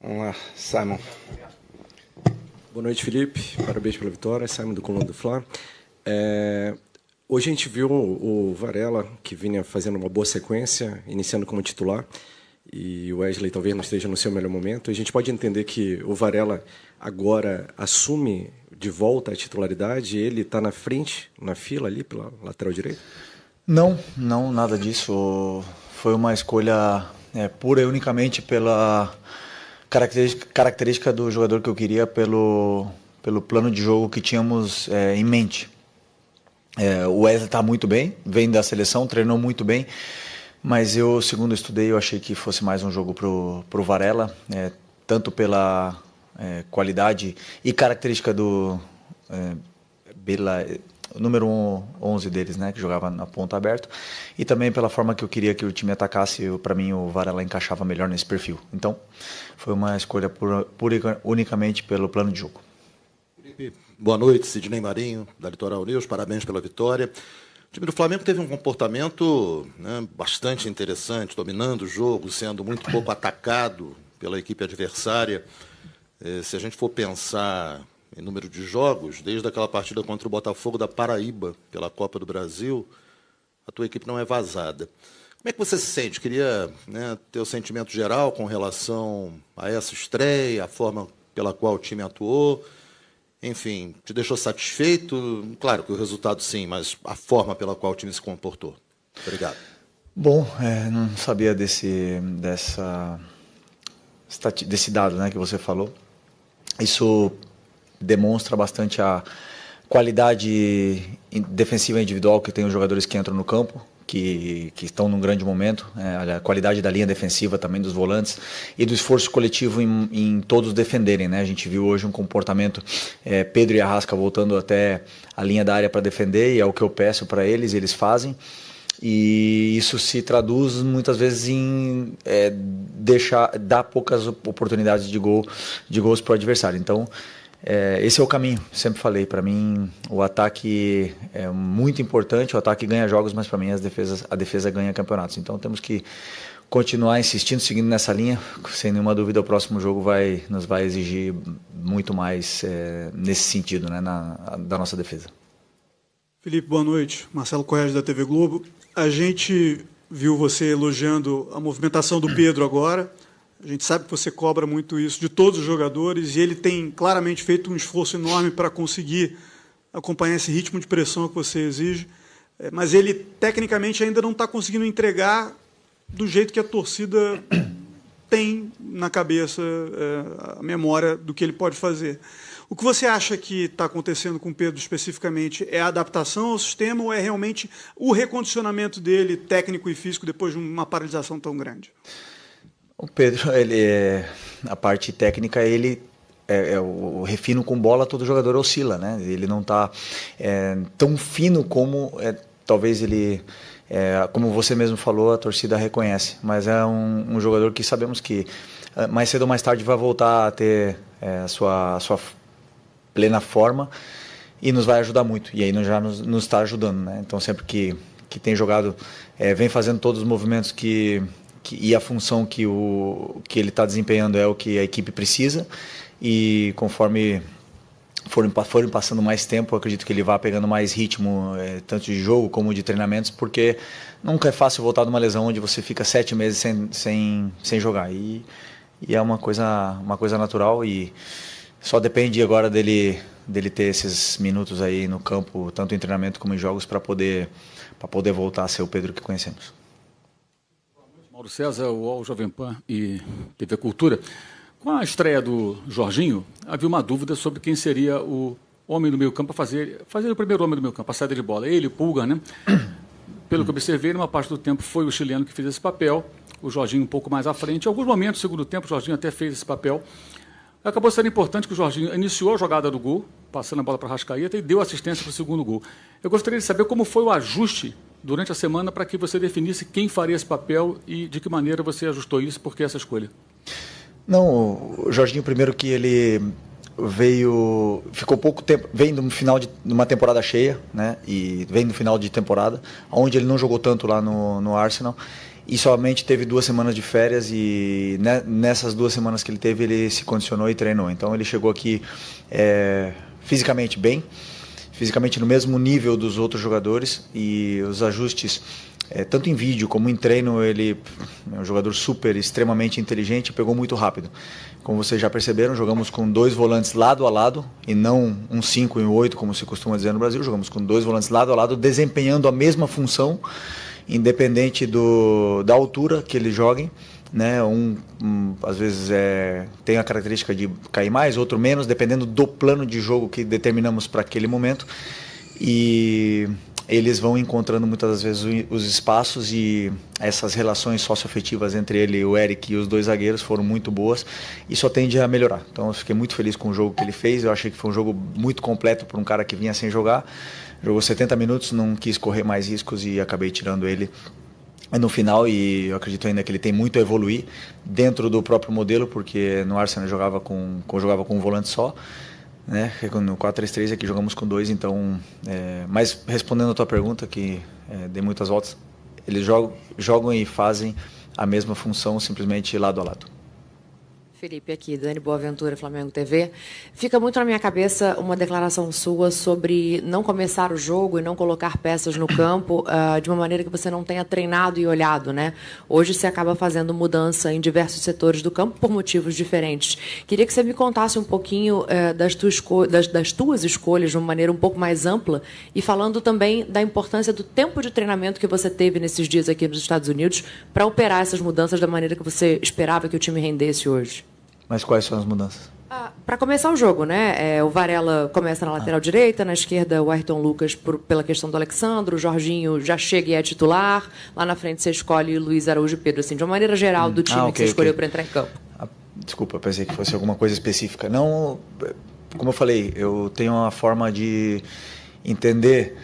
Vamos lá, Simon. Boa noite, Felipe. Parabéns pela vitória. Simon do Coluna do Fla. Hoje a gente viu o Varela, que vinha fazendo uma boa sequência, iniciando como titular, e o Wesley talvez não esteja no seu melhor momento. A gente pode entender que o Varela agora assume de volta a titularidade, ele está na frente, na fila ali, pela lateral direita? Não, nada disso. Foi uma escolha pura e unicamente pela característica do jogador que eu queria, pelo plano de jogo que tínhamos em mente. O Wesley está muito bem, vem da seleção, treinou muito bem, mas eu, segundo estudei, eu achei que fosse mais um jogo pro Varela, tanto pela qualidade e característica do número 11 deles, né, que jogava na ponta aberta, e também pela forma que eu queria que o time atacasse. Para mim o Varela encaixava melhor nesse perfil. Então foi uma escolha unicamente pelo plano de jogo. Boa noite, Sidney Marinho, da Litoral News, parabéns pela vitória. O time do Flamengo teve um comportamento, né, bastante interessante, dominando o jogo, sendo muito pouco atacado pela equipe adversária. Se a gente for pensar em número de jogos, desde aquela partida contra o Botafogo da Paraíba, pela Copa do Brasil, a tua equipe não é vazada. Como é que você se sente? Queria, né, ter o sentimento geral com relação a essa estreia, a forma pela qual o time atuou. Enfim, te deixou satisfeito? Claro que o resultado sim, mas a forma pela qual o time se comportou. Obrigado. Bom, não sabia desse dado, né, que você falou. Isso demonstra bastante a qualidade defensiva individual que tem os jogadores que entram no campo, que estão num grande momento, a qualidade da linha defensiva também, dos volantes, e do esforço coletivo em todos defenderem, né? A gente viu hoje um comportamento, Pedro e Arrasca voltando até a linha da área para defender, e é o que eu peço para eles, eles fazem, e isso se traduz muitas vezes em dar poucas oportunidades de gols para o adversário. Então esse é o caminho, sempre falei. Para mim o ataque é muito importante, o ataque ganha jogos, mas para mim a defesa ganha campeonatos. Então temos que continuar insistindo, seguindo nessa linha. Sem nenhuma dúvida o próximo jogo nos vai exigir muito mais nesse sentido, né, da nossa defesa. Felipe, boa noite. Marcelo Correia, da TV Globo. A gente viu você elogiando a movimentação do Pedro agora. A gente sabe que você cobra muito isso de todos os jogadores, e ele tem claramente feito um esforço enorme para conseguir acompanhar esse ritmo de pressão que você exige, mas ele, tecnicamente, ainda não está conseguindo entregar do jeito que a torcida tem na cabeça a memória do que ele pode fazer. O que você acha que está acontecendo com o Pedro especificamente? É a adaptação ao sistema ou é realmente o recondicionamento dele, técnico e físico, depois de uma paralisação tão grande? O Pedro, a parte técnica, o refino com bola, todo jogador oscila, né? Ele não está tão fino como talvez ele, como você mesmo falou, a torcida reconhece. Mas é um jogador que sabemos que mais cedo ou mais tarde vai voltar a ter a sua plena forma e nos vai ajudar muito. E aí já nos está ajudando, né? Então sempre que tem jogado, vem fazendo todos os movimentos e a função que ele está desempenhando é o que a equipe precisa, e conforme forem passando mais tempo, eu acredito que ele vá pegando mais ritmo, tanto de jogo como de treinamentos, porque nunca é fácil voltar de uma lesão onde você fica 7 meses sem jogar, e é uma coisa natural, e só depende agora dele ter esses minutos aí no campo, tanto em treinamento como em jogos, para poder voltar a ser o Pedro que conhecemos. Mauro César, UOL, Jovem Pan e TV Cultura. Com a estreia do Jorginho, havia uma dúvida sobre quem seria o homem do meio campo a fazer o primeiro homem do meio campo, a saída de bola. Ele, Pulga, né? Pelo que observei, numa parte do tempo foi o chileno que fez esse papel, o Jorginho um pouco mais à frente. Em alguns momentos, no segundo tempo, o Jorginho até fez esse papel. Acabou sendo importante que o Jorginho iniciou a jogada do gol, passando a bola para a Arrascaeta, e deu assistência para o segundo gol. Eu gostaria de saber como foi o ajuste durante a semana para que você definisse quem faria esse papel e de que maneira você ajustou isso, por que essa escolha? Não, o Jorginho, primeiro que ele ficou pouco tempo, vem no final de uma temporada cheia, né? E vem no final de temporada, onde ele não jogou tanto lá no Arsenal. e somente teve 2 semanas de férias e nessas 2 semanas que ele teve, ele se condicionou e treinou. Então ele chegou aqui fisicamente bem, fisicamente no mesmo nível dos outros jogadores, e os ajustes, tanto em vídeo como em treino, ele é um jogador extremamente inteligente e pegou muito rápido. Como vocês já perceberam, jogamos com 2 volantes lado a lado e não um 5 e um 8, como se costuma dizer no Brasil. Jogamos com 2 volantes lado a lado, desempenhando a mesma função, independente da altura que eles joguem, né? Às vezes tem a característica de cair mais, outro menos, dependendo do plano de jogo que determinamos para aquele momento. E eles vão encontrando muitas das vezes os espaços, e essas relações socioafetivas entre ele, o Eric e os 2 zagueiros foram muito boas e só tende a melhorar. Então eu fiquei muito feliz com o jogo que ele fez. Eu achei que foi um jogo muito completo para um cara que vinha sem jogar. Jogou 70 minutos, não quis correr mais riscos e acabei tirando ele no final, e eu acredito ainda que ele tem muito a evoluir dentro do próprio modelo, porque no Arsenal jogava com um volante só, né? No 4-3-3 aqui jogamos com 2, então... mas respondendo a tua pergunta, que dei muitas voltas, eles jogam e fazem a mesma função, simplesmente lado a lado. Felipe, aqui, Dani Boaventura, Flamengo TV. Fica muito na minha cabeça uma declaração sua sobre não começar o jogo e não colocar peças no campo de uma maneira que você não tenha treinado e olhado, né? Hoje você acaba fazendo mudança em diversos setores do campo por motivos diferentes. Queria que você me contasse um pouquinho das tuas escolhas de uma maneira um pouco mais ampla, e falando também da importância do tempo de treinamento que você teve nesses dias aqui nos Estados Unidos para operar essas mudanças da maneira que você esperava que o time rendesse hoje. Mas quais são as mudanças? Para começar o jogo, né? O Varela começa na lateral direita, na esquerda o Ayrton Lucas pela questão do Alexandre, o Jorginho já chega e é titular, lá na frente você escolhe Luiz Araújo e Pedro, assim, de uma maneira geral do time que você escolheu para entrar em campo. Desculpa, pensei que fosse alguma coisa específica. Não, como eu falei, eu tenho uma forma de entender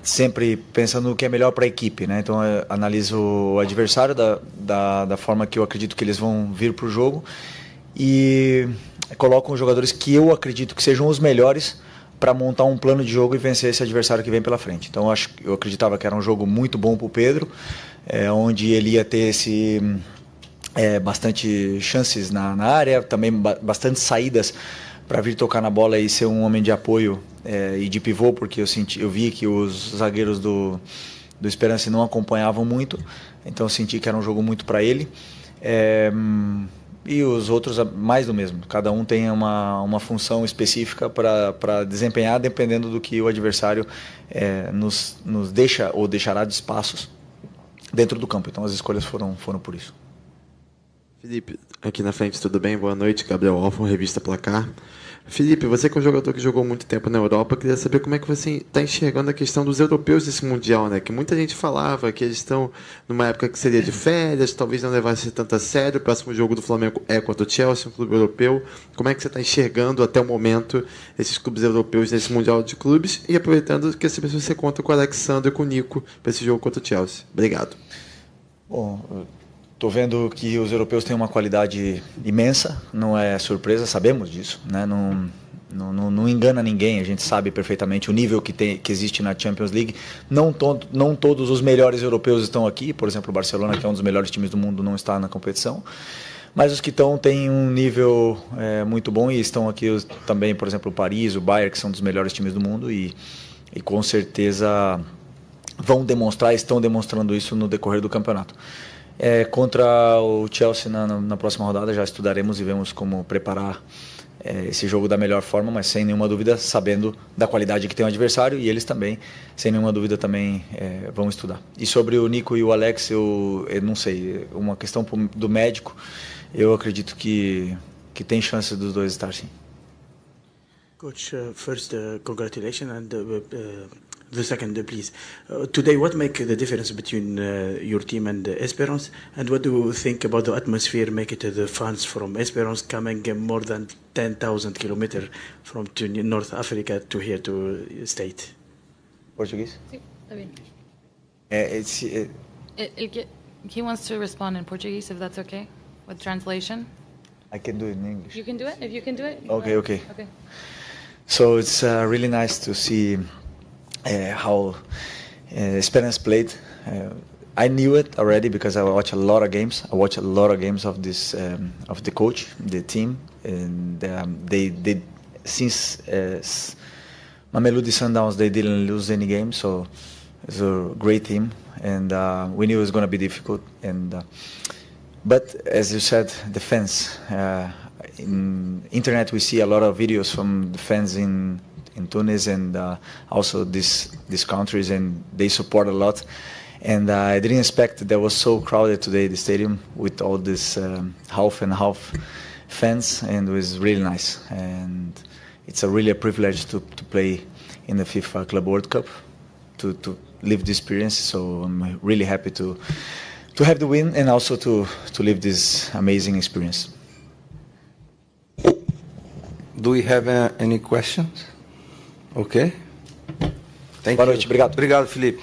sempre pensando no que é melhor para a equipe, né? Então eu analiso o adversário da forma que eu acredito que eles vão vir para o jogo, e coloco os jogadores que eu acredito que sejam os melhores para montar um plano de jogo e vencer esse adversário que vem pela frente. Então eu acreditava que era um jogo muito bom para o Pedro, onde ele ia ter bastante chances na área, também bastante saídas para vir tocar na bola e ser um homem de apoio e de pivô, porque eu vi que os zagueiros do Esperance não acompanhavam muito, então eu senti que era um jogo muito para ele. E os outros mais do mesmo. Cada um tem uma função específica para desempenhar, dependendo do que o adversário nos deixa ou deixará de espaços dentro do campo. Então as escolhas foram por isso. Felipe, aqui na frente, tudo bem? Boa noite, Gabriel Alfon, Revista Placar. Felipe, você que é um jogador que jogou muito tempo na Europa, queria saber como é que você está enxergando a questão dos europeus desse Mundial, né? Que muita gente falava que eles estão numa época que seria de férias, talvez não levasse tanto a sério. O próximo jogo do Flamengo é contra o Chelsea, um clube europeu. Como é que você está enxergando até o momento esses clubes europeus nesse Mundial de Clubes? E aproveitando, queria saber se você conta com o Alexandre e com o Nico para esse jogo contra o Chelsea. Obrigado. Bom, estou vendo que os europeus têm uma qualidade imensa, não é surpresa, sabemos disso, né? Não engana ninguém, a gente sabe perfeitamente o nível que existe na Champions League. Não todos os melhores europeus estão aqui, por exemplo, o Barcelona, que é um dos melhores times do mundo, não está na competição, mas os que estão têm um nível muito bom, e estão aqui também, por exemplo, o Paris, o Bayern, que são dos melhores times do mundo, e com certeza estão demonstrando isso no decorrer do campeonato. Contra o Chelsea na próxima rodada já estudaremos e vemos como preparar esse jogo da melhor forma, mas sem nenhuma dúvida sabendo da qualidade que tem o adversário, e eles também, sem nenhuma dúvida, também vão estudar. E sobre o Nico e o Alex, eu não sei, uma questão do médico, eu acredito que tem chance dos dois estar sim. Coach, first congratulations, and the second, please. Today, what make the difference between your team and Esperance, and what do you think about the atmosphere make it the fans from Esperance coming more than 10,000 kilometers from North Africa to here to state? Português? Sí, está bien. He wants to respond in Portuguese, if that's okay, with translation. I can do it in English. You can do it? If you can do it? Okay. So it's really nice to see how Esperance played. I knew it already because I watch a lot of games. I watch a lot of games of this of the coach, the team, and they since Mamelodi Sundowns they didn't lose any game, so it's a great team, and we knew it was going to be difficult. And but as you said, the fans. In internet, we see a lot of videos from the fans in Tunis and also these countries, and they support a lot. And I didn't expect that was so crowded today, the stadium, with all this half and half fans, and it was really nice. And it's really a privilege to play in the FIFA Club World Cup, to live this experience. So I'm really happy to have the win and also to live this amazing experience. Do we have any questions? Okay. Thank Boa you. noite, obrigado. Obrigado, Felipe.